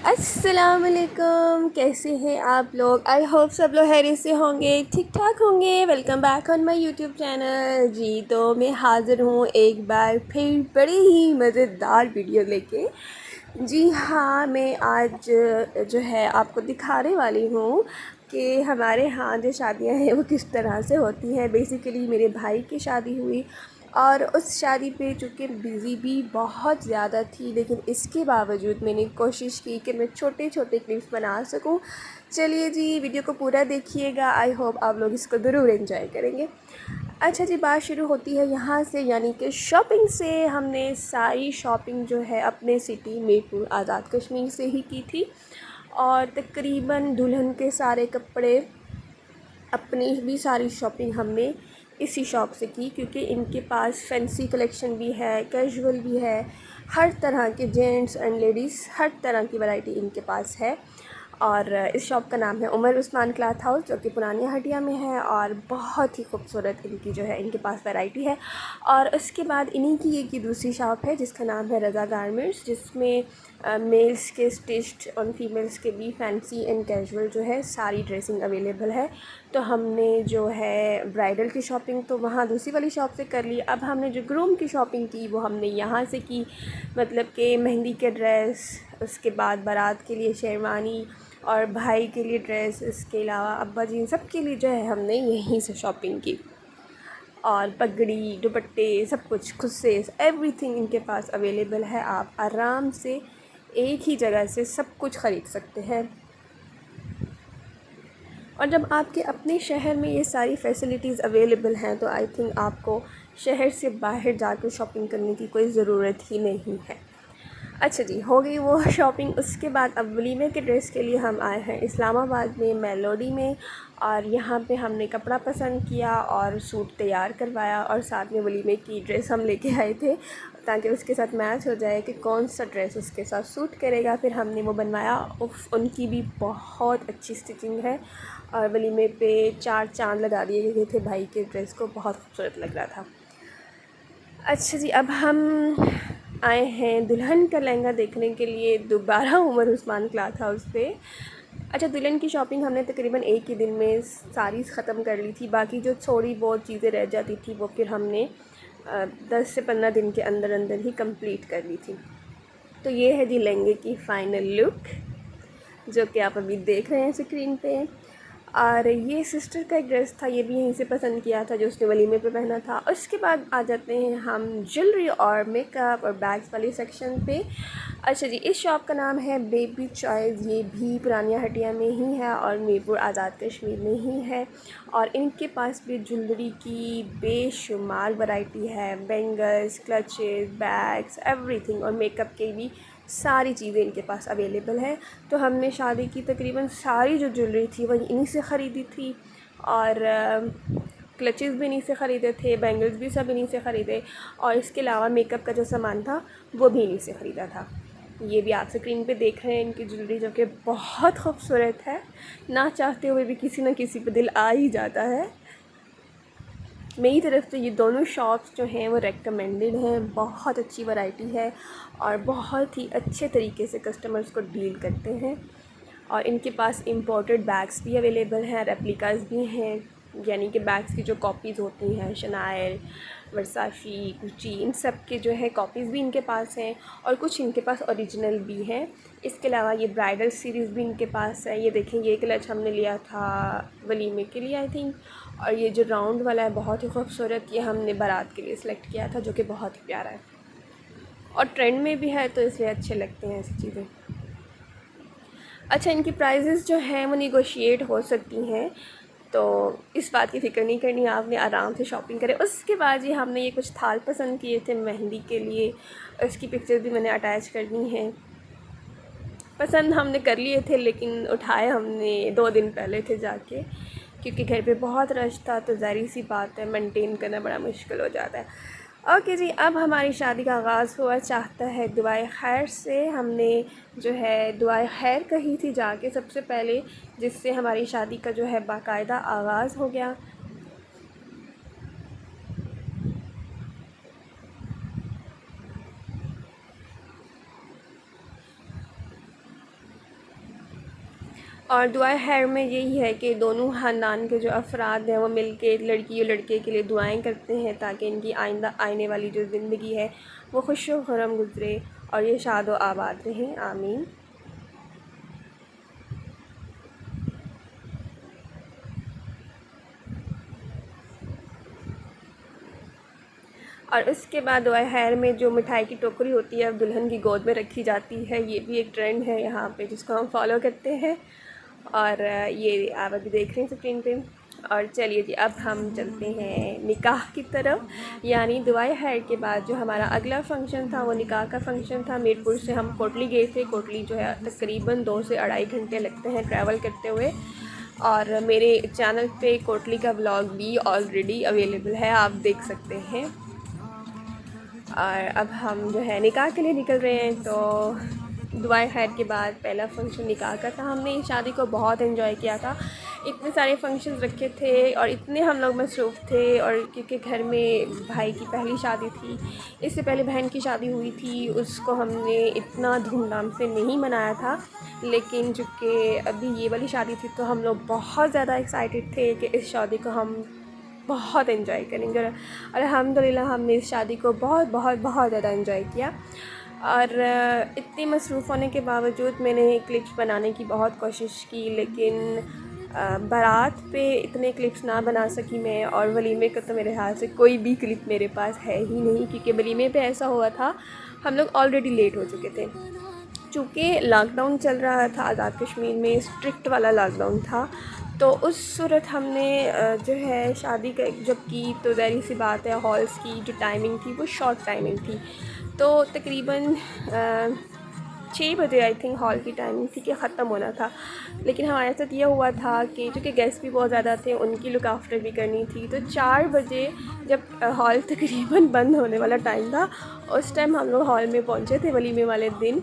अस्सलाम वालेकुम, कैसे हैं आप लोग। आई होप सब लोग खैरियत से होंगे, ठीक ठाक होंगे। Welcome back on my YouTube channel. जी तो मैं हाज़िर हूँ एक बार फिर बड़ी ही मज़ेदार वीडियो लेके। जी हाँ, मैं आज जो है आपको दिखाने वाली हूँ कि हमारे यहाँ जो शादियाँ हैं वो किस तरह से होती हैं। बेसिकली मेरे भाई की शादी हुई और उस शादी पे चूँकि बिज़ी भी बहुत ज़्यादा थी, लेकिन इसके बावजूद मैंने कोशिश की कि मैं छोटे छोटे क्लिप्स बना सकूं। चलिए जी, वीडियो को पूरा देखिएगा। आई होप आप लोग इसको ज़रूर एंजॉय करेंगे। अच्छा जी, बात शुरू होती है यहाँ से, यानी कि शॉपिंग से। हमने सारी शॉपिंग जो है अपने सिटी मीरपुर आज़ाद कश्मीर से ही की थी और तकरीबन दुल्हन के सारे कपड़े, अपनी भी सारी शॉपिंग हमने इसी शॉप से की, क्योंकि इनके पास फैंसी कलेक्शन भी है, कैजुअल भी है, हर तरह के जेंट्स एंड लेडीज़ हर तरह की वैरायटी इनके पास है। और इस शॉप का नाम है उमर उस्मान क्लॉथ हाउस, जो कि पुरानी हटिया में है और बहुत ही खूबसूरत इनकी जो है इनके पास वैरायटी है। और उसके बाद इन्हीं की एक ही दूसरी शॉप है जिसका नाम है रज़ा गारमेंट्स, जिसमें मेल्स के स्टिच्ड और फीमेल्स के भी फैंसी एंड कैजुअल जो है सारी ड्रेसिंग अवेलेबल है। तो हमने जो है ब्राइडल की शॉपिंग तो वहाँ दूसरी वाली शॉप से कर ली। अब हमने जो ग्रूम की शॉपिंग की वो हमने यहाँ से की, मतलब कि मेहंदी के ड्रेस, उसके बाद बारात के लिए शेरवानी और भाई के लिए ड्रेस, इसके अलावा अब्बा जी सब के लिए जो है हमने यहीं से शॉपिंग की। और पगड़ी, दुपट्टे, सब कुछ खुद से, एवरीथिंग इनके पास अवेलेबल है। आप आराम से एक ही जगह से सब कुछ ख़रीद सकते हैं। और जब आपके अपने शहर में ये सारी फैसिलिटीज़ अवेलेबल हैं तो आई थिंक आपको शहर से बाहर जाकर शॉपिंग करने की कोई ज़रूरत ही नहीं है। अच्छा जी, हो गई वो शॉपिंग। उसके बाद अब वलीमे के ड्रेस के लिए हम आए हैं इस्लामाबाद में मेलोडी में, और यहाँ पे हमने कपड़ा पसंद किया और सूट तैयार करवाया और साथ में वलीमे की ड्रेस हम लेके आए थे ताकि उसके साथ मैच हो जाए कि कौन सा ड्रेस उसके साथ सूट करेगा। फिर हमने वो बनवाया। उनकी भी बहुत अच्छी स्टिचिंग है और वलीमे पे 4 चाँद लगा दिए गए थे भाई के ड्रेस को, बहुत खूबसूरत लग रहा था। अच्छा जी, अब हम आए हैं दुल्हन का लहंगा देखने के लिए दोबारा उमर उस्मान क्लॉथ हाउस पे। अच्छा, दुल्हन की शॉपिंग हमने तकरीबन एक ही दिन में सारी ख़त्म कर ली थी। बाकी जो थोड़ी बहुत चीज़ें रह जाती थी वो फिर हमने 10 से 15 दिन के अंदर अंदर ही कंप्लीट कर ली थी। तो ये है जी लहंगे की फ़ाइनल लुक, जो कि आप अभी देख रहे हैं स्क्रीन पे। और ये सिस्टर का एक ड्रेस था, ये भी यहीं से पसंद किया था जो उसने वलीमे पे पहना था। उसके बाद आ जाते हैं हम ज्वेलरी और मेकअप और बैग्स वाली सेक्शन पे। अच्छा जी, इस शॉप का नाम है बेबी चॉइस। ये भी पुरानी हटिया में ही है और मीरपुर आज़ाद कश्मीर में ही है। और इनके पास भी ज्वेलरी की बेशुमार वैरायटी है, बैंगल्स, क्लचेस, बैग्स, एवरीथिंग। और मेकअप के भी सारी चीज़ें इनके पास अवेलेबल है। तो हमने शादी की तकरीबन सारी जो ज्वेलरी थी वही इन्हीं से ख़रीदी थी और क्लचेस भी इन्हीं से ख़रीदे थे, बैंगल्स भी सब इन्हीं से ख़रीदे और इसके अलावा मेकअप का जो सामान था वो भी इन्हीं से ख़रीदा था। ये भी आप स्क्रीन पे देख रहे हैं इनकी ज्वेलरी, जो कि बहुत खूबसूरत है। ना चाहते हुए भी किसी न किसी पे दिल आ ही जाता है। मेरी तरफ से ये दोनों शॉप्स जो हैं वो रेकमेंडेड हैं। बहुत अच्छी वैरायटी है और बहुत ही अच्छे तरीके से कस्टमर्स को डील करते हैं। और इनके पास इंपोर्टेड बैग्स भी अवेलेबल हैं, रेप्लिकास भी हैं, यानी कि बैग्स की जो कॉपीज़ होती हैं शनाइल, वर्साची, गुच्ची, इन सब के जो है कॉपीज़ भी इनके पास हैं और कुछ इनके पास ओरिजिनल भी हैं। इसके अलावा ये ब्राइडल सीरीज़ भी इनके पास है। ये देखें, ये क्लच हमने लिया था वलीमे के लिए आई थिंक, और ये जो राउंड वाला है बहुत ही खूबसूरत, ये हमने बारात के लिए सिलेक्ट किया था, जो कि बहुत ही प्यारा है और ट्रेंड में भी है, तो इसलिए अच्छे लगते हैं ऐसी चीज़ें। अच्छा, इनकी प्राइजेज़ जो हैं वो निगोशिएट हो सकती हैं, तो इस बात की फ़िक्र नहीं करनी, आपने आराम से शॉपिंग करें। उसके बाद ये हमने ये कुछ थाल पसंद किए थे मेहंदी के लिए, उसकी पिक्चर्स भी मैंने अटैच करनी है। पसंद हमने कर लिए थे लेकिन उठाए हमने 2 दिन पहले थे जाके, क्योंकि घर पे बहुत रश था, तो ज़ाहिर सी बात है मेंटेन करना बड़ा मुश्किल हो जाता है। ओके जी, अब हमारी शादी का आगाज़ हुआ चाहता है दुआए खैर से। हमने जो है दुआए खैर कही थी जाके सबसे पहले, जिससे हमारी शादी का जो है बाकायदा आगाज़ हो गया। और दुआ खैर में यही है कि दोनों ख़ानदान के जो अफराद हैं वो मिल के लड़की और लड़के के लिए दुआएं करते हैं ताकि इनकी आइंदा आने वाली जो ज़िंदगी है वो खुश व खुर्रम गुज़रे और ये शाद व आबाद रहें, आमीन। और उसके बाद दुआ खैर में जो मिठाई की टोकरी होती है अब दुल्हन की गोद में रखी जाती है, ये भी एक ट्रेंड है यहाँ पे जिसको हम फॉलो करते हैं। और ये आप अभी देख रहे हैं स्क्रीन पे। और चलिए जी, अब हम चलते हैं निकाह की तरफ। यानी दुआए खैर के बाद जो हमारा अगला फ़ंक्शन था वो निकाह का फ़ंक्शन था। मीरपुर से हम कोटली गए थे। कोटली जो है तकरीबन 2 से 2.5 घंटे लगते हैं ट्रैवल करते हुए। और मेरे चैनल पे कोटली का व्लॉग भी ऑलरेडी अवेलेबल है, आप देख सकते हैं। और अब हम जो है निकाह के लिए निकल रहे हैं। तो दुआए खैर के बाद पहला फ़ंक्शन निकाह का था। हमने इस शादी को बहुत एंजॉय किया था। इतने सारे फंक्शंस रखे थे और इतने हम लोग मसरूफ़ थे। और क्योंकि घर में भाई की पहली शादी थी, इससे पहले बहन की शादी हुई थी, उसको हमने इतना धूमधाम से नहीं मनाया था। लेकिन चूँकि अभी ये वाली शादी थी तो हम लोग बहुत ज़्यादा एक्साइटेड थे कि इस शादी को हम बहुत एंजॉय करेंगे। और अल्हम्दुलिल्लाह हमने इस शादी को बहुत बहुत बहुत ज़्यादा एंजॉय किया। और इतनी मसरूफ़ होने के बावजूद मैंने क्लिप्स बनाने की बहुत कोशिश की, लेकिन बारात पे इतने क्लिप्स ना बना सकी मैं। और वलीमे का तो मेरे ख्याल से कोई भी क्लिप मेरे पास है ही नहीं, क्योंकि वलीमे पे ऐसा हुआ था हम लोग ऑलरेडी लेट हो चुके थे। चूँकि लॉकडाउन चल रहा था आज़ाद कश्मीर में, स्ट्रिक्ट वाला लॉकडाउन था, तो उस सूरत हमने जो है शादी का जब की तो ज़ाहिर सी बात है हॉल्स की जो टाइमिंग थी वो शॉर्ट टाइमिंग थी। तो तकरीबन 6 बजे आई थिंक हॉल की टाइमिंग थी कि ख़त्म होना था। लेकिन हमारे साथ ये हुआ था कि चूँकि गेस्ट भी बहुत ज़्यादा थे, उनकी लुक आफ्टर भी करनी थी। तो 4 बजे जब हॉल तकरीबन बंद होने वाला टाइम था, उस टाइम हम लोग हॉल में पहुँचे थे वलीमे वाले दिन।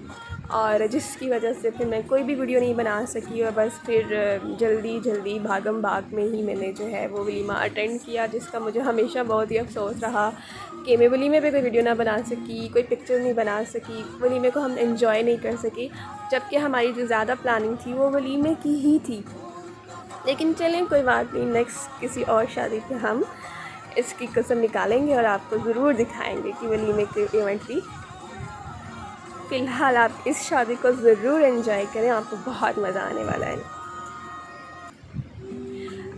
और जिसकी वजह से फिर मैं कोई भी वीडियो नहीं बना सकी और बस फिर जल्दी जल्दी भागम भाग में ही मैंने जो है वो वलीमा अटेंड किया, जिसका मुझे हमेशा बहुत ही अफसोस रहा कि मैं वलीमे पे कोई वीडियो ना बना सकी, कोई पिक्चर नहीं बना सकी, वलीमे को हम एंजॉय नहीं कर सके, जबकि हमारी जो ज़्यादा प्लानिंग थी वो वलीमे की ही थी। लेकिन चलें कोई बात नहीं, नेक्स्ट किसी और शादी पे हम इसकी कसम निकालेंगे और आपको ज़रूर दिखाएंगे कि वलीमे के इवेंट भी। फ़िलहाल आप इस शादी को ज़रूर एंजॉय करें, आपको बहुत मज़ा आने वाला है।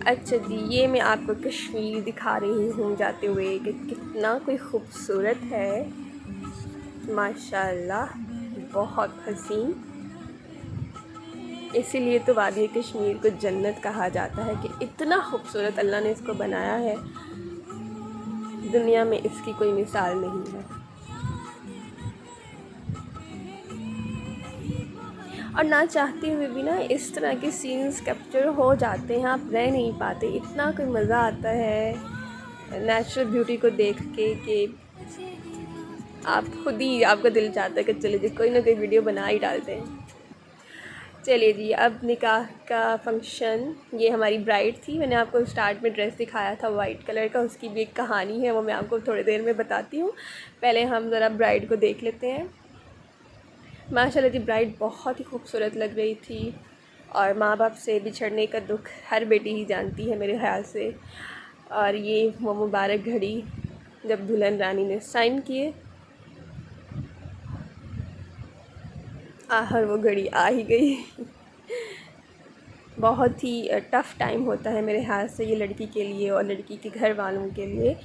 अच्छा जी, ये मैं आपको कश्मीर दिखा रही हूँ जाते हुए कि कितना कोई ख़ूबसूरत है, माशाल्लाह, बहुत हसीन। इसीलिए तो वादी कश्मीर को जन्नत कहा जाता है कि इतना खूबसूरत अल्लाह ने इसको बनाया है, दुनिया में इसकी कोई मिसाल नहीं है। और ना चाहते हुए भी ना इस तरह के सीन्स कैप्चर हो जाते हैं, आप रह नहीं पाते, इतना कोई मज़ा आता है नेचुरल ब्यूटी को देख के कि आप खुद ही, आपका दिल चाहता है कि चले जी कोई ना कोई वीडियो बना ही डालते हैं। चलिए जी, अब निकाह का फ़ंक्शन, ये हमारी ब्राइड थी। मैंने आपको स्टार्ट में ड्रेस दिखाया था वाइट कलर का, उसकी भी एक कहानी है, वो मैं आपको थोड़ी देर में बताती हूँ। पहले हम ज़रा ब्राइड को देख लेते हैं। माशाल्लाह जी, ब्राइड बहुत ही खूबसूरत लग रही थी। और माँ बाप से बिछड़ने का दुख हर बेटी ही जानती है मेरे ख़्याल से। और ये वो मुबारक घड़ी जब दुल्हन रानी ने साइन किए, आखिर वो घड़ी आ ही गई। बहुत ही टफ़ टाइम होता है मेरे ख्याल से ये लड़की के लिए और लड़की के घर वालों के लिए,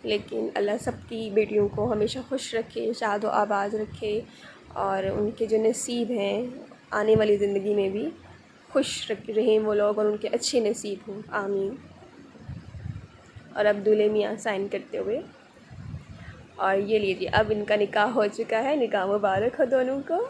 लेकिन अल्लाह सबकी बेटियों को हमेशा खुश रखे, शाद व आबाद रखे और उनके जो नसीब हैं आने वाली ज़िंदगी में भी खुश रहें वो लोग और उनके अच्छे नसीब हों, आमीन। और अब दूल्हे मियाँ साइन करते हुए, और ये लीजिए अब इनका निकाह हो चुका है, निकाह मुबारक हो दोनों को।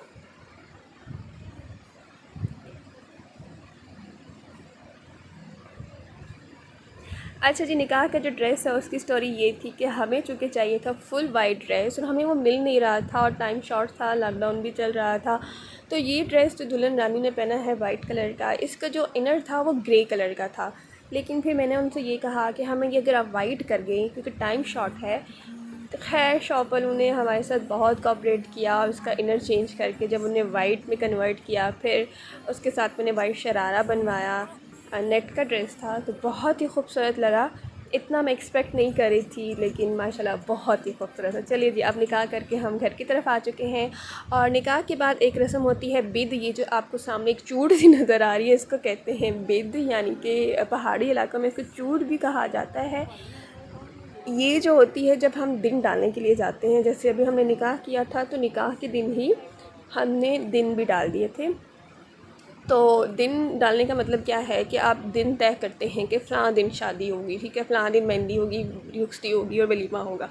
अच्छा जी, निकाह का जो ड्रेस है उसकी स्टोरी ये थी कि हमें चूँकि चाहिए था फुल वाइट ड्रेस और हमें वो मिल नहीं रहा था और टाइम शॉर्ट था, लॉकडाउन भी चल रहा था। तो ये ड्रेस जो दुल्हन रानी ने पहना है वाइट कलर का, इसका जो इनर था वो ग्रे कलर का था। लेकिन फिर मैंने उनसे ये कहा कि हमें ये अगर आप वाइट कर गए क्योंकि टाइम शॉर्ट है खैर शॉप वालों ने हमारे साथ बहुत कोऑपरेट किया, उसका इनर चेंज करके जब उन्हें वाइट में कन्वर्ट किया, फिर उसके साथ मैंने वाइट शरारा बनवाया, नेट का ड्रेस था तो बहुत ही खूबसूरत लगा। इतना मैं एक्सपेक्ट नहीं कर रही थी, लेकिन माशाल्लाह बहुत ही खूबसूरत है। चलिए जी, अब निकाह करके हम घर की तरफ आ चुके हैं। और निकाह के बाद एक रस्म होती है बिद। ये जो आपको सामने एक चूड़ सी नज़र आ रही है, इसको कहते हैं बिद, यानी कि पहाड़ी इलाकों में इसको चूड़ भी कहा जाता है। ये जो होती है जब हम दिन डालने के लिए जाते हैं, जैसे अभी हमने निकाह किया था तो निकाह के दिन ही हमने दिन भी डाल दिए थे। तो दिन डालने का मतलब क्या है कि आप दिन तय करते हैं कि फ़लाँ दिन शादी होगी, ठीक है, फ़लाँ दिन मेहंदी होगी, रुखसती होगी और वलीमा होगा।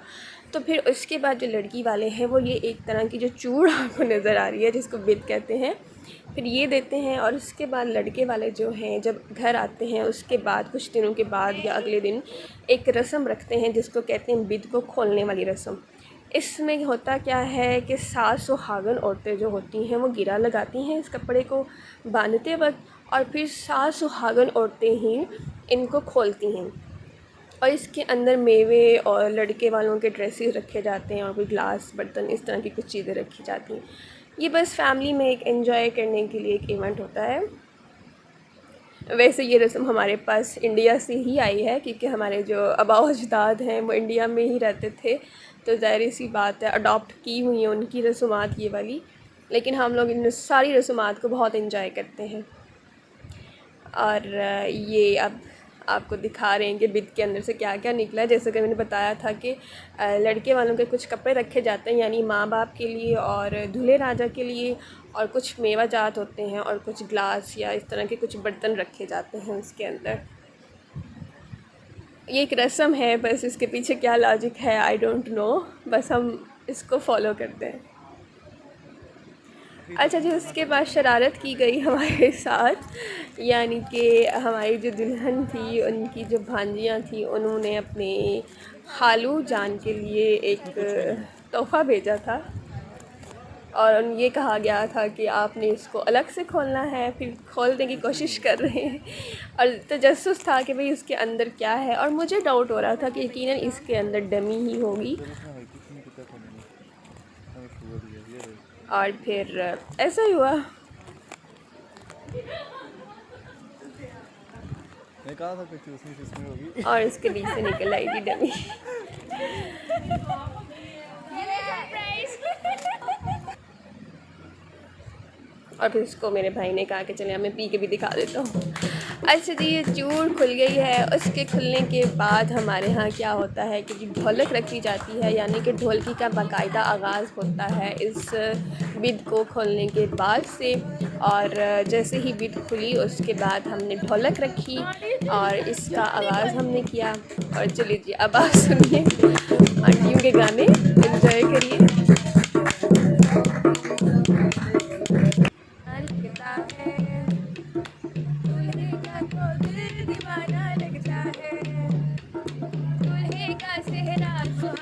तो फिर उसके बाद जो लड़की वाले हैं वो ये एक तरह की जो चूड़ आपको नज़र आ रही है जिसको बिद कहते हैं, फिर ये देते हैं। और उसके बाद लड़के वाले जो हैं जब घर आते हैं उसके बाद कुछ दिनों के बाद या अगले दिन एक रस्म रखते हैं जिसको कहते हैं बिद को खोलने वाली रस्म। इसमें होता क्या है कि सास सुहागन औरतें जो होती हैं वो गिरा लगाती हैं इस कपड़े को बांधते वक्त, और फिर सास सुहागन औरतें ही इनको खोलती हैं। और इसके अंदर मेवे और लड़के वालों के ड्रेसेस रखे जाते हैं और कोई ग्लास बर्तन इस तरह की कुछ चीज़ें रखी जाती हैं। ये बस फैमिली में एक एंजॉय करने के लिए एक इवेंट होता है। वैसे ये रस्म हमारे पास इंडिया से ही आई है, क्योंकि हमारे जो आबा अजदाद हैं वो इंडिया में ही रहते थे, तो ज़ाहिर सी बात है अडॉप्ट की हुई हैं उनकी रस्मात ये वाली। लेकिन हम लोग इन सारी रस्मात को बहुत एंजॉय करते हैं। और ये अब आपको दिखा रहे हैं कि बिद के अंदर से क्या क्या निकला है। जैसे कि मैंने बताया था कि लड़के वालों के कुछ कपड़े रखे जाते हैं, यानी माँ बाप के लिए और दूल्हे राजा के लिए, और कुछ मेवा जात होते हैं और कुछ ग्लास या इस तरह के कुछ बर्तन रखे जाते हैं उसके अंदर। ये एक रस्म है, बस इसके पीछे क्या लॉजिक है आई डोंट नो, बस हम इसको फॉलो करते हैं। अच्छा जी, उसके बाद शरारत की गई हमारे साथ, यानी कि हमारी जो दुल्हन थी उनकी जो भांजियाँ थी उन्होंने अपने खालू जान के लिए एक तोहफ़ा भेजा था, और ये कहा गया था कि आपने इसको अलग से खोलना है। फिर खोलने की कोशिश कर रहे हैं और तजस्सुस था कि भाई इसके अंदर क्या है, और मुझे डाउट हो रहा था कि यकीनन इसके अंदर डमी ही होगी। और फिर ऐसा ही हुआ। मैं कहा था कुछ उसमें होगी और इसके बीच से निकल आई थी डमी। और फिर उसको मेरे भाई ने कहा कि चले मैं पी के भी दिखा देता हूँ। अच्छा जी, ये चूड़ खुल गई है। उसके खुलने के बाद हमारे यहाँ क्या होता है कि ढोलक रखी जाती है, यानी कि ढोलकी का बाकायदा आगाज़ होता है इस बिद को खोलने के बाद से। और जैसे ही बिद खुली उसके बाद हमने ढोलक रखी और इसका आगाज़ हमने किया। और चलिए जी, अब आप सुनिए आंटियों के गाने, एंजॉय करिए।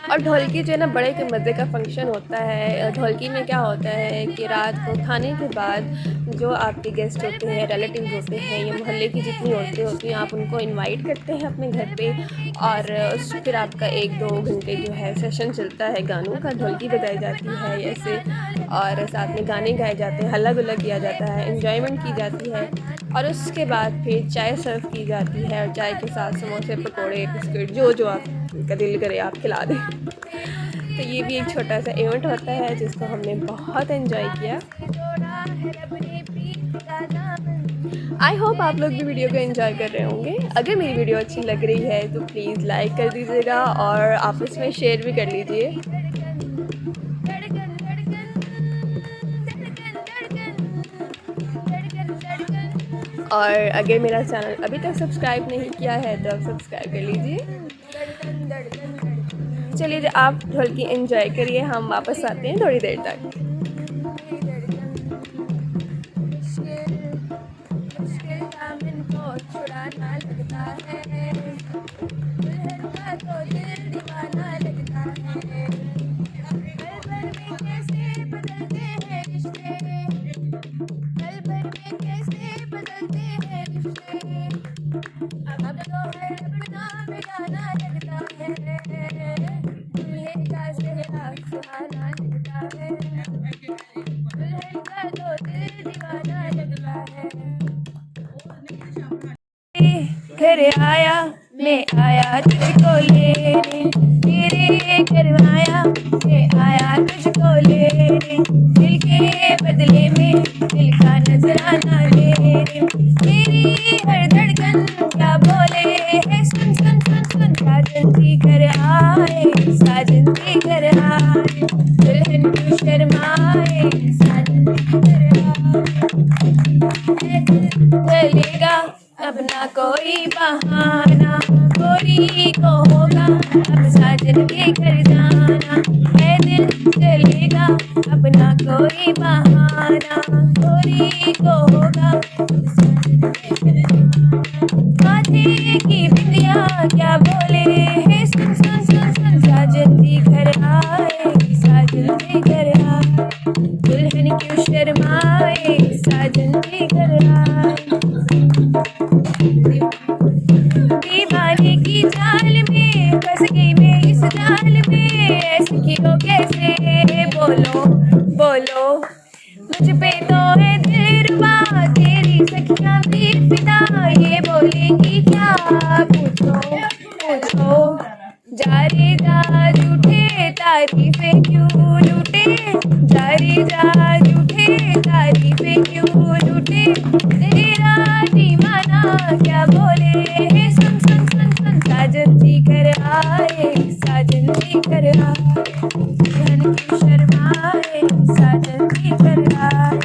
और ढोलकी जो है ना बड़े के मज़े का फंक्शन होता है। ढोलकी में क्या होता है कि रात को खाने के बाद जो आपके गेस्ट होते हैं, रिलेटिव्स होते हैं, या मोहल्ले की जितनी औरतें होती हैं आप उनको इनवाइट करते हैं अपने घर पे, और उस फिर आपका 1-2 घंटे जो है सेशन चलता है गानों का, ढोलकी बजाई जाती है ऐसे, और साथ में गाने गाए जाते हैं, हल्ला गुल्ला किया जाता है, एंजॉयमेंट की जाती है। और उसके बाद फिर चाय सर्व की जाती है, और चाय के साथ समोसे, पकोड़े, बिस्किट जो आपका दिल करे आप खिला दें। तो ये भी एक छोटा सा इवेंट होता है जिसको हमने बहुत एंजॉय किया। आई होप आप लोग भी वीडियो को एंजॉय कर रहे होंगे। अगर मेरी वीडियो अच्छी लग रही है तो प्लीज़ लाइक कर दीजिएगा और आपस में शेयर भी कर लीजिए। और अगर मेरा चैनल अभी तक सब्सक्राइब नहीं किया है तो आप सब्सक्राइब कर लीजिए। चलिए आप ढोलकी एंजॉय करिए, हम वापस आते हैं थोड़ी देर तक। अब तो है अपना बेगाना लगता है, दूल्हे का घर आया, मैं आया तुझको लेने, तेरे घर आया, मैं आया तुझको लेने, दिल के बदले में दिल का नजराना लेने, मेरी हर धड़कन क्या बोले है, सुन सुन सुन सुन, साजन जी घर आए, साजन जी घर आए, दुल्हन क्यों शर्माए, साजन जी घर आए, चलेगा अब ना कोई बहाना, गोरी को होगा अब साजन के घर जाना, है दिल चलेगा अब ना कोई बहाना, गोरी को होगा अब साजन के घर जाना, माथे की बिंदिया क्या बोले है, सुन सुन सुन सुन, साजन जी घर आए, साजन जी घर आए, दुल्हन क्यों शर्माए, साजन जी घर आए, दीवाने की जाल में फंस गई मैं, इस जाल में ऐसे क्यों कैसे, बोलो बोलो, मुझ पे तो है दिलरुबा, तेरी सखियां भी फिदा, ये बोलेंगी क्या, पूछो पूछो, जा रे जा झूठे तारीफें क्यों लूटे, जा रे जा झूठे तारीफें क्यों लूटे, तेरा दीवाना क्या बोले है, सुन सुन सुन सुन, साजन जी घर आए, साजन जी घर आए, दुल्हन क्यों शर्माए, साजन जी घर आए।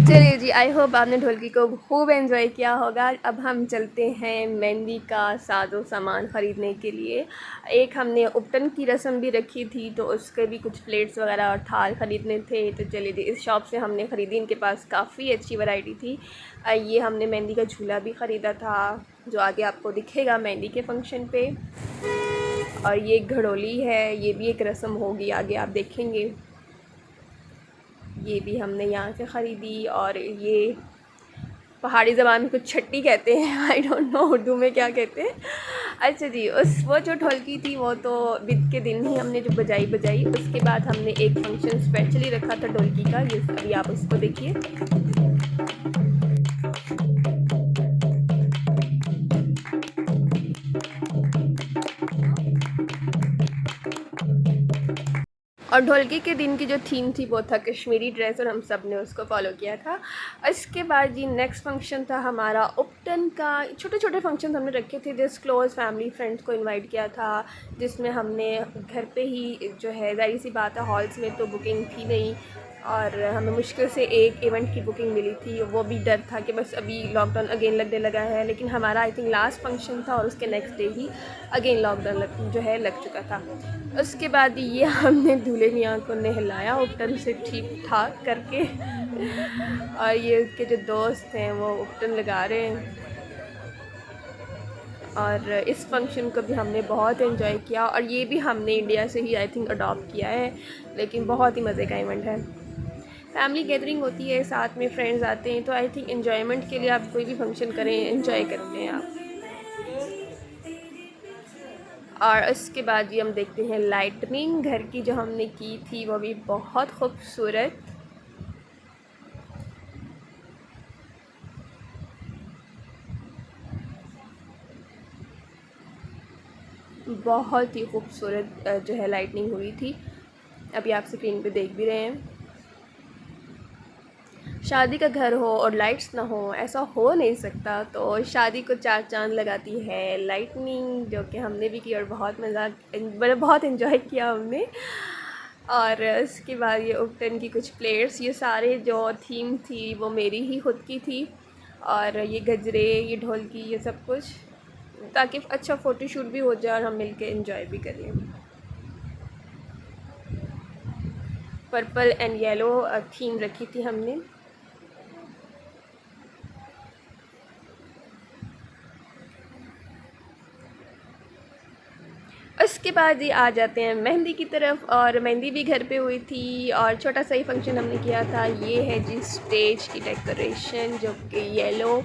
चलिए जी, आई होप आपने ढोलकी को खूब एंजॉय किया होगा। अब हम चलते हैं मेहंदी का साजो सामान ख़रीदने के लिए। एक हमने उपटन की रस्म भी रखी थी, तो उसके भी कुछ प्लेट्स वगैरह और थाल ख़रीदने थे। तो चलिए जी, इस शॉप से हमने ख़रीदी, इनके पास काफ़ी अच्छी वैरायटी थी। ये हमने मेहंदी का झूला भी ख़रीदा था, जो आगे आपको दिखेगा मेहंदी के फंक्शन पे। और ये घड़ोली है, ये भी एक रस्म होगी, आगे आप देखेंगे। ये भी हमने यहाँ से ख़रीदी। और ये पहाड़ी ज़बान में कुछ छट्टी कहते हैं, आई डोंट नो उर्दू में क्या कहते हैं। अच्छा जी, वो जो ढोलकी थी वो तो बिद के दिन ही हमने जो बजाई। उसके बाद हमने एक फंक्शन स्पेशली रखा था ढोलकी का, ये अभी आप उसको देखिए। और ढोलकी के दिन की जो थीम थी वो था कश्मीरी ड्रेस, और हम सब ने उसको फॉलो किया था। इसके बाद जी नेक्स्ट फंक्शन था हमारा उपटन का। छोटे छोटे फंक्शन हमने रखे थे, जस्ट क्लोज़ फैमिली फ्रेंड्स को इनवाइट किया था, जिसमें हमने घर पे ही जो है, ज़ाहिर सी बात है हॉल्स में तो बुकिंग थी नहीं, और हमें मुश्किल से एक इवेंट की बुकिंग मिली थी। वो भी डर था कि बस अभी लॉकडाउन अगेन लगने लगा है, लेकिन हमारा आई थिंक लास्ट फंक्शन था और उसके नेक्स्ट डे ही अगेन लॉकडाउन जो है लग चुका था। उसके बाद ये हमने दूल्हे मियाँ को नहलाया उपटन से ठीक ठाक करके, और ये उसके जो दोस्त हैं वो उपटन लगा रहे हैं। और इस फंक्शन को भी हमने बहुत एंजॉय किया, और ये भी हमने इंडिया से ही आई थिंक अडॉप्ट किया है, लेकिन बहुत ही मज़े का इवेंट है। फैमिली गैदरिंग होती है, साथ में फ्रेंड्स आते हैं, तो आई थिंक एन्जॉयमेंट के लिए आप कोई भी फंक्शन करें, एंजॉय करते हैं आप। और उसके बाद ये हम देखते हैं लाइटनिंग घर की जो हमने की थी, वो भी बहुत खूबसूरत। बहुत ही खूबसूरत जो है लाइटनिंग हुई थी, अभी आप स्क्रीन पे देख भी रहे हैं। शादी का घर हो और लाइट्स ना हो, ऐसा हो नहीं सकता। तो शादी को चार चांद लगाती है लाइटनिंग, जो कि हमने भी की और बहुत बहुत एंजॉय किया हमने। और उसके बाद ये उपटन की कुछ प्लेयर्स, ये सारे जो थीम थी वो मेरी ही खुद की थी, और ये गजरे, ये ढोलकी, ये सब कुछ, ताकि अच्छा फ़ोटोशूट भी हो जाए और हम मिलके एंजॉय भी करें। पर्पल एंड येलो थीम रखी थी हमने। उसके बाद ही आ जाते हैं मेहंदी की तरफ, और मेहंदी भी घर पे हुई थी, और छोटा सा ही फंक्शन हमने किया था। ये है जी स्टेज की डेकोरेशन, जो कि येलो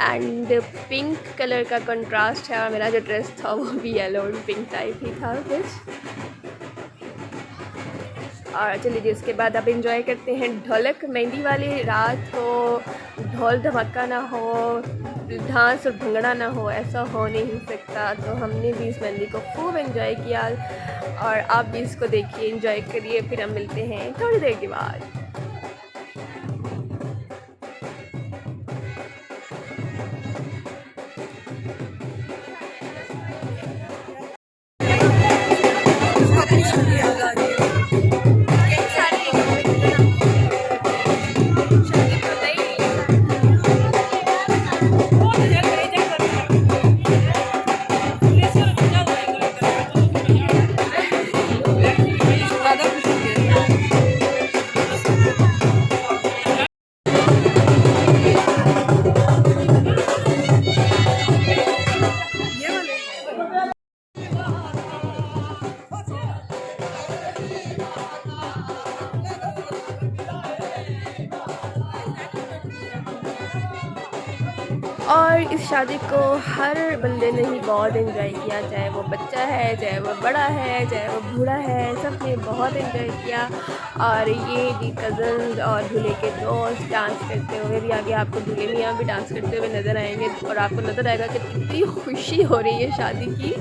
एंड पिंक कलर का कंट्रास्ट है, और मेरा जो ड्रेस था वो भी येलो और पिंक टाइप ही था कुछ। और चलिए जी उसके बाद अब इंजॉय करते हैं ढोलक। मेहंदी वाली रात हो, ढोल धमाका ना हो, डांस और भंगड़ा ना हो, ऐसा हो नहीं सकता। तो हमने भी इस मेहंदी को खूब एंजॉय किया और आप भी इसको देखिए, एंजॉय करिए। फिर हम मिलते हैं थोड़ी देर के बाद। और इस शादी को हर बंदे ने ही बहुत एंजॉय किया, चाहे वो बच्चा है, चाहे वो बड़ा है, चाहे वो बूढ़ा है, सब ने बहुत एंजॉय किया। और ये जी कज़न्स और दूल्हे के दोस्त डांस करते हुए भी, आगे आपको दूल्हे मियाँ भी डांस करते हुए नज़र आएंगे और आपको नज़र आएगा कि कितनी खुशी हो रही है शादी की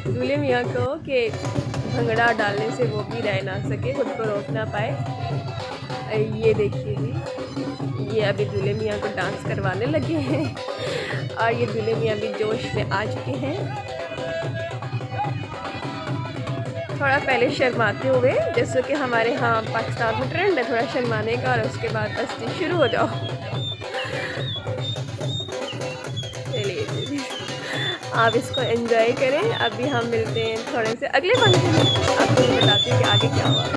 दूल्हे मियाँ को कि भंगड़ा डालने से वो भी रह ना सके, खुद को रोक ना पाए। ये देखिए जी, ये अभी दूल्हे मियाँ को डांस करवाने लगे हैं और ये दूल्हे मियाँ भी जोश में आ चुके हैं। थोड़ा पहले शर्माते हुए, जैसे कि हमारे यहाँ पाकिस्तान में ट्रेंड है थोड़ा शर्माने का, और उसके बाद मस्ती शुरू हो जाओ। चलिए आप इसको एंजॉय करें। अभी हम मिलते हैं थोड़े से अगले फंक्शन में, आपको बताते हैं कि आगे क्या हुआ।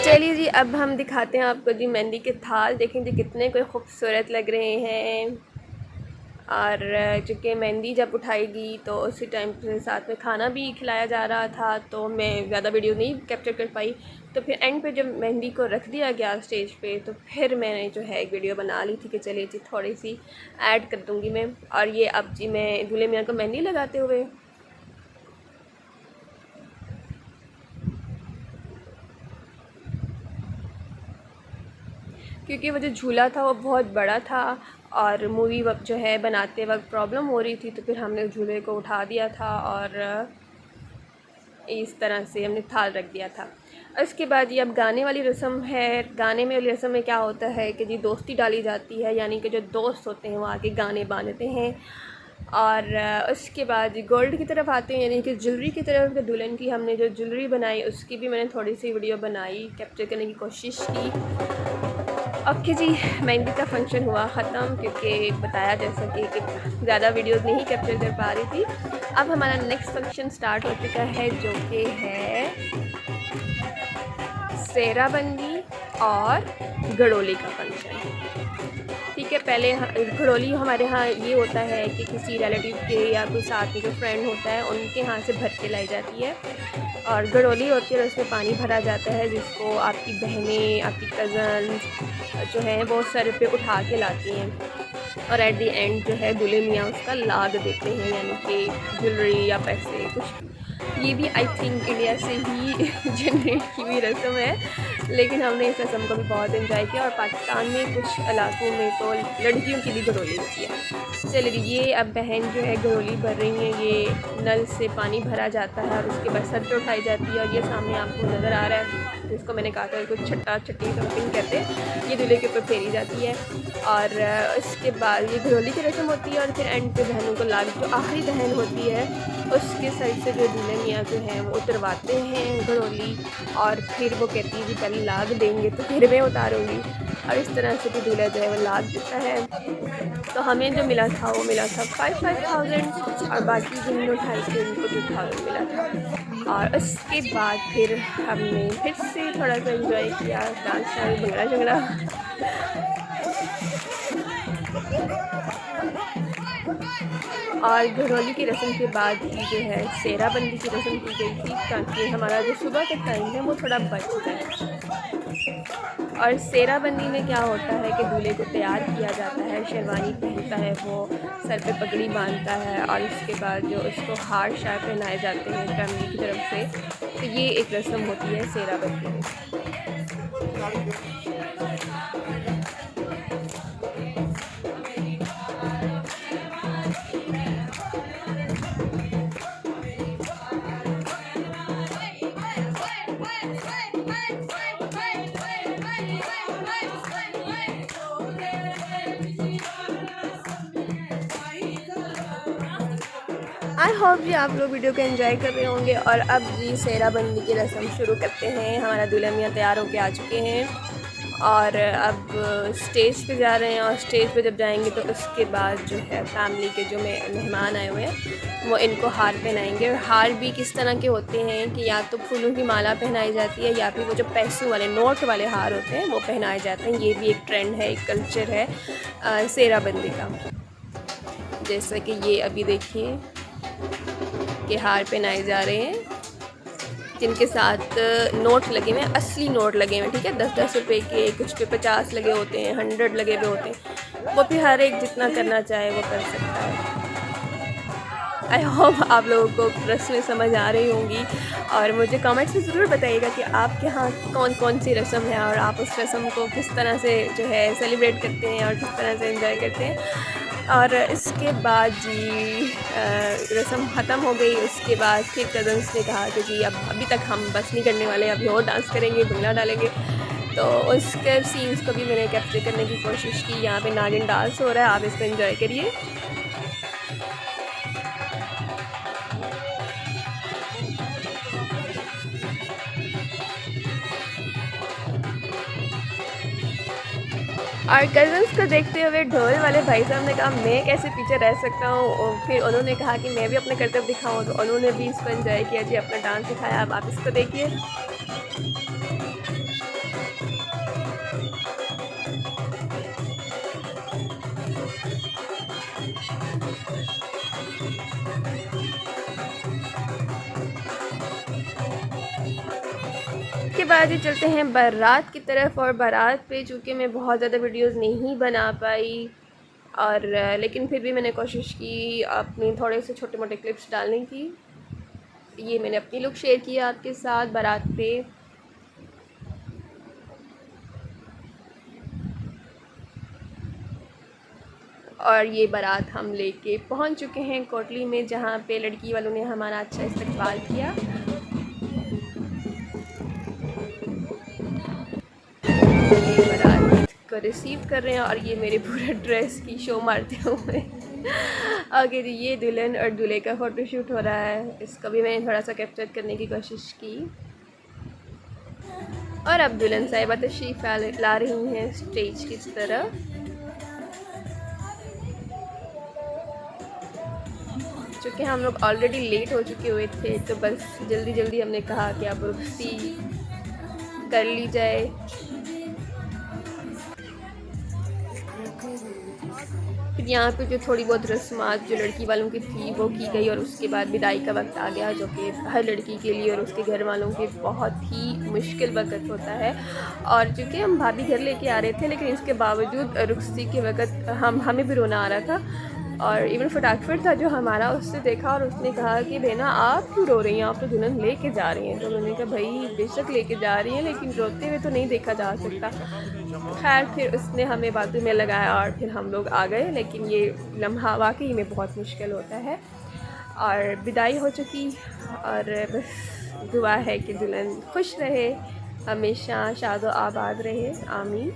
चलिए जी अब हम दिखाते हैं आपको जी मेहंदी के थाल। देखें जी कितने कोई खूबसूरत लग रहे हैं। और चूँकि मेहंदी जब उठाएगी तो उसी टाइम पे साथ में खाना भी खिलाया जा रहा था, तो मैं ज़्यादा वीडियो नहीं कैप्चर कर पाई। तो फिर एंड पे जब मेहंदी को रख दिया गया स्टेज पे, तो फिर मैंने जो है एक वीडियो बना ली थी कि चलिए जी थोड़ी सी ऐड कर दूँगी मैं। और ये अब जी मैं दूल्हे मियाँ को मेहंदी लगाते हुए, क्योंकि वो जो झूला था वो बहुत बड़ा था और मूवी वक्त जो है बनाते वक्त प्रॉब्लम हो रही थी, तो फिर हमने झूले को उठा दिया था और इस तरह से हमने थाल रख दिया था। इसके बाद ये अब गाने वाली रस्म है। गाने में वाली रस्म में क्या होता है कि जी दोस्ती डाली जाती है, यानी कि जो दोस्त होते हैं वो आके गाने बांधते हैं। और उसके बाद गोल्ड की तरफ आते हैं, यानी कि ज्वेलरी की तरफ। दुल्हन की हमने जो ज्वेलरी बनाई उसकी भी मैंने थोड़ी सी वीडियो बनाई, कैप्चर करने की कोशिश की। ओके जी, मेहंदी का फंक्शन हुआ ख़त्म, क्योंकि बताया जैसा कि ज़्यादा वीडियोस नहीं कैप्चर कर पा रही थी। अब हमारा नेक्स्ट फंक्शन स्टार्ट हो चुका है, जो कि है सेहराबंदी और गड़ोली का फंक्शन। ठीक है, पहले घड़ोली हमारे यहाँ ये होता है कि किसी रिलेटिव के या कोई साथ में जो फ्रेंड होता है उनके यहाँ से भर के लाई जाती है। और घड़ोली होती है, उसमें पानी भरा जाता है, जिसको आपकी बहनें, आपकी कज़न्स जो हैं वो सर पे उठा के लाती हैं। और एट दी एंड जो है दूल्हे मियाँ उसका लाग देते हैं, यानी कि ज्वेलरी या पैसे कुछ। ये भी आई थिंक इंडिया से ही जनरेट की हुई रस्म है, लेकिन हमने इस रस्म को भी बहुत एंजॉय किया। और पाकिस्तान में कुछ इलाकों में तो लड़कियों की भी घड़ोली होती है। चलिए, ये अब बहन जो है घड़ोली भर रही हैं। ये नल से पानी भरा जाता है और उसके बाद सर पे उठाई जाती है। और ये सामने आपको नज़र आ रहा है जिसको मैंने कहा था कुछ छट्टा छट्टी समथिंग कहते हैं, ये दूल्हे के ऊपर फेरी जाती है। और उसके बाद ये घरोली की रस्म होती है और फिर एंड पे बहनों को लाग, जो आखिरी बहन होती है उसके साइड से जो दूल्हे मियाँ जो हैं वो उतरवाते हैं घरोली, और फिर वो कहती है कि पहले लाग देंगे तो फिर मैं उतारूँगी, और इस तरह से भी दूल्हा जो है वो लाग देता है। तो हमें जो मिला था वो मिला था 5,000 और बाकी जिन उठाए थे उनको 2,000 मिला था। और उसके बाद फिर हमने फिर से थोड़ा सा एंजॉय किया, डांस भंगड़ा झगड़ा। और घरौली की रस्म के बाद ही जो है सेहरा बंदी की रस्म की गई थी, ताकि हमारा जो सुबह का टाइम है वो थोड़ा बच जाए। और सेहरा बंदी में क्या होता है कि दूल्हे को तैयार किया जाता है, शेरवानी पहनता है, वो सर पे पगड़ी बांधता है, और इसके बाद जो उसको हार शार पहनाए जाते हैं फैमिली की तरफ से। तो ये एक रस्म होती है सेहरा बंदी में। आई होप जी आप लोग वीडियो को एंजॉय कर रहे होंगे। और अब जी सेहरा बंदी की रस्म शुरू करते हैं। हमारा दूल्हा मियाँ तैयार होके आ चुके हैं और अब स्टेज पे जा रहे हैं, और स्टेज पे जब जाएंगे तो उसके बाद जो है फैमिली के जो मेहमान आए हुए हैं वो इनको हार पहनाएंगे। और हार भी किस तरह के होते हैं कि या तो फूलों की माला पहनाई जाती है, या फिर वो जो पैसों वाले नोट वाले हार होते हैं वो पहनाए जाते हैं। ये भी एक ट्रेंड है, एक कल्चर है सेहरा बंदी का। जैसा कि ये अभी देखिए के हार पहनाए जा रहे हैं, जिनके साथ नोट लगे हुए हैं, असली नोट लगे हुए हैं, ठीक है। 10-10 रुपए के, कुछ पे 50 लगे होते हैं, 100 लगे हुए होते हैं। वो भी हर एक जितना करना चाहे वो कर सकता है। आई होप आप लोगों को रस्में समझ आ रही होंगी, और मुझे कमेंट्स में ज़रूर बताइएगा कि आपके यहाँ कौन कौन सी रस्म है और आप उस रस्म को किस तरह से जो है सेलिब्रेट करते हैं और किस तरह से एंजॉय करते हैं। और इसके बाद जी रस्म ख़त्म हो गई। उसके बाद फिर कज़न्स ने कहा कि जी अब अभी तक हम बस नहीं करने वाले, अभी और डांस करेंगे, भंगड़ा डालेंगे। तो उसके सीन्स को भी मैंने कैप्चर करने की कोशिश की। यहाँ पे नागिन डांस हो रहा है, आप इसको एंजॉय करिए। और कज़न्स को देखते हुए ढोल वाले भाई साहब ने कहा मैं कैसे पीछे रह सकता हूँ, और फिर उन्होंने कहा कि मैं भी अपने कर्तव्य दिखाऊँ, तो उन्होंने भी इसको एंजॉय किया जी, अपना डांस दिखाया। अब आप इसको देखिए। के बाद ही चलते हैं बारात की तरफ। और बारात पे चूँकि मैं बहुत ज़्यादा वीडियोस नहीं बना पाई, और लेकिन फिर भी मैंने कोशिश की अपनी थोड़े से छोटे मोटे क्लिप्स डालने की। ये मैंने अपनी लुक शेयर किया आपके साथ बारात पे। और ये बारात हम लेके पहुंच चुके हैं कोटली में, जहाँ पे लड़की वालों ने हमारा अच्छा इस्तकबाल किया। बारात को रिसीव कर रहे हैं, और ये मेरे पूरा ड्रेस की शो मारते हुए आगे जी ये दुल्हन और दूल्हे का फ़ोटोशूट हो रहा है। इसको भी मैंने थोड़ा सा कैप्चर करने की कोशिश की। और अब दुल्हन साहिबा तशरीफ़ ला रही हैं स्टेज की तरफ। चूँकि हम लोग ऑलरेडी लेट हो चुके हुए थे, तो बस जल्दी जल्दी हमने कहा कि अब रुखसी कर ली जाए। फिर यहाँ पे जो थोड़ी बहुत रस्मात जो लड़की वालों की थी वो की गई, और उसके बाद विदाई का वक्त आ गया, जो कि हर लड़की के लिए और उसके घर वालों के बहुत ही मुश्किल वक्त होता है। और चूँकि हम भाभी घर लेके आ रहे थे, लेकिन इसके बावजूद रुखसी के वक्त हमें भी रोना आ रहा था। और इवन फोटोग्राफर था जो हमारा, उसने देखा और उसने कहा कि बहना आप क्यों रो रही हैं, आप तो दुल्हन लेके जा रही हैं। तो उन्होंने कहा भाई बेशक लेके जा रही हैं, लेकिन रोते हुए तो नहीं देखा जा सकता। खैर फिर उसने हमें बातों में लगाया और फिर हम लोग आ गए। लेकिन ये लम्हा वाकई में बहुत मुश्किल होता है। और विदाई हो चुकी, और बस दुआ है कि दुल्हन खुश रहे, हमेशा शादो आबाद रहे, आमीन।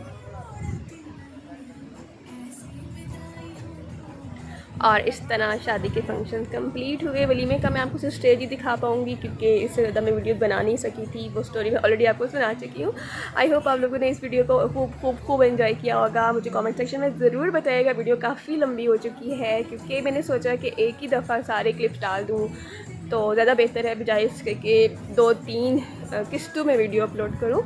और इस तरह शादी के फंक्शन कंप्लीट हुए। वलीमे का मैं आपको सिर्फ स्टेज ही दिखा पाऊँगी क्योंकि इससे ज़्यादा मैं वीडियो बना नहीं सकी थी, वो स्टोरी मैं ऑलरेडी आपको सुना चुकी हूँ। आई होप आप लोगों ने इस वीडियो को खूब एंजॉय किया होगा। मुझे कमेंट सेक्शन में ज़रूर बताइएगा। वीडियो काफ़ी लंबी हो चुकी है क्योंकि मैंने सोचा कि एक ही दफ़ा सारे क्लिप्स डाल दूँ तो ज़्यादा बेहतर है, बजाय इसके कि 2-3 किस्तों में वीडियो अपलोड करूं।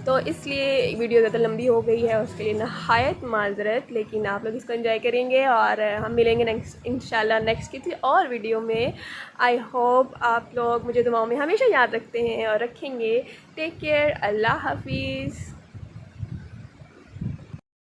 तो इसलिए वीडियो ज़्यादा लंबी हो गई है, उसके लिए नहायत माजरत। लेकिन आप लोग इसको एंजॉय करेंगे और हम मिलेंगे नेक्स्ट इंशाल्लाह नेक्स्ट किसी और वीडियो में। आई होप आप लोग मुझे दुआओं में हमेशा याद रखते हैं और रखेंगे। टेक केयर, अल्लाह हाफिज़।